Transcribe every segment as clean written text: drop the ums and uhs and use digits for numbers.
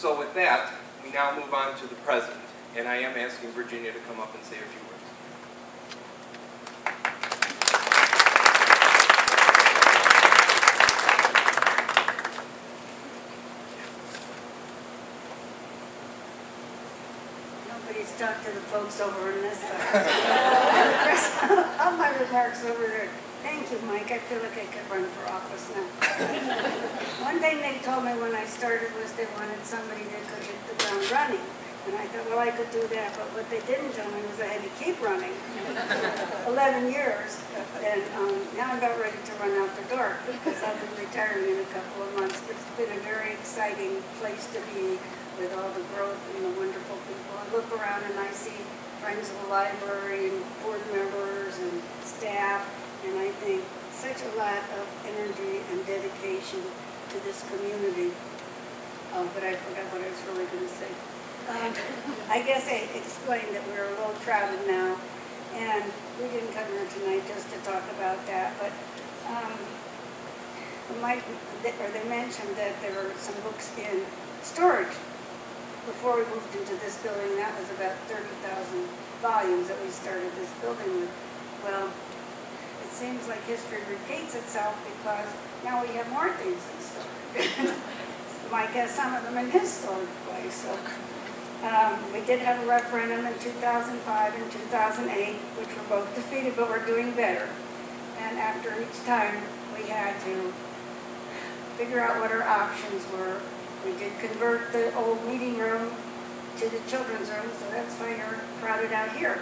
So with that, we now move on to the president, and I am asking Virginia to come up and say a few words. Nobody's talked to the folks over on this side. All my remarks over there. Thank you, Mike. I feel like I could run for office now. One thing they told me when I started was they wanted somebody that could hit the ground running. And I thought, well, I could do that. But what they didn't tell me was I had to keep running. 11 years. And now I'm about ready to run out the door because I'll be retiring in a couple of months. But it's been a very exciting place to be with all the growth and the wonderful people. I look around and I see friends of the library and board members and staff. And I think such a lot of energy and dedication to this community. But I forgot what I was really going to say. I guess I explained that we're a little crowded now, and we didn't come here tonight just to talk about that. But they mentioned that there were some books in storage. Before we moved into this building, that was about 30,000 volumes that we started this building with. Well, it seems like history repeats itself because now we have more things in storage. Mike has some of them in his storage place. So we did have a referendum in 2005 and 2008, which were both defeated, but we're doing better. And after each time, we had to figure out what our options were. We did convert the old meeting room to the children's room, so that's why you're crowded out here.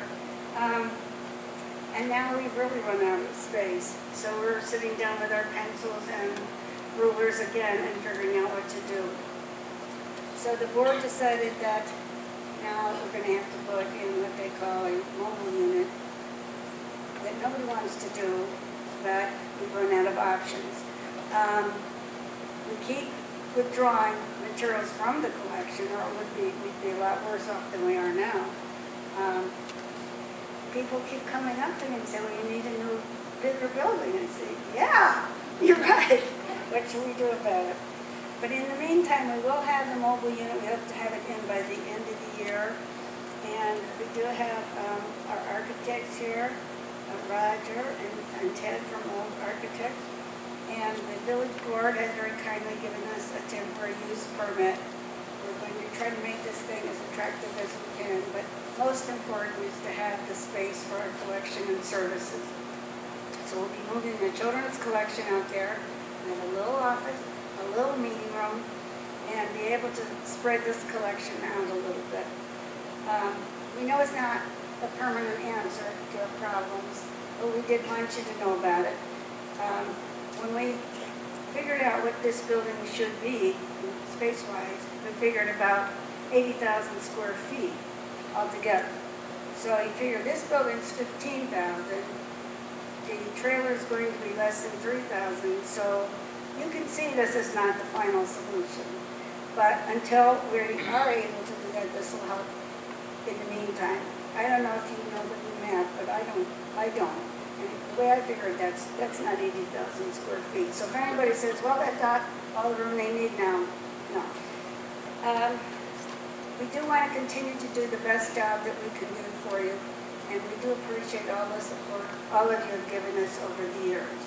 And now we've really run out of space. So we're sitting down with our pencils and rulers again and figuring out what to do. So the board decided that now we're going to have to put in what they call a mobile unit that nobody wants to do, but we've run out of options. We keep withdrawing materials from the collection, or we'd be a lot worse off than we are now. People keep coming up to me and saying, well, you need a new, bigger building. And I say, yeah, you're right. What should we do about it? But in the meantime, we will have the mobile unit. We hope to have it in by the end of the year. And we do have our architects here, Roger and Ted from Old Architects. And the village board has very kindly given us a temporary use permit. We're going to try to make this thing as attractive as we can, but most important is to have the space for our collection and services. So we'll be moving the children's collection out there. We have a little office, a little meeting room, and be able to spread this collection out a little bit. We know it's not a permanent answer to our problems, but we did want you to know about it. When we figured out what this building should be, space-wise, we figured about 80,000 square feet altogether. So you figure this building's 15,000, the trailer is going to be less than 3,000, so you can see this is not the final solution. But until we are able to do that, this will help in the meantime. I don't know if you know the new math, but I don't. And the way I figured that's not 80,000 square feet. So if anybody says, well, they've got all the room they need now, no. We do want to continue to do the best job that we can do for you, and we do appreciate all the support all of you have given us over the years.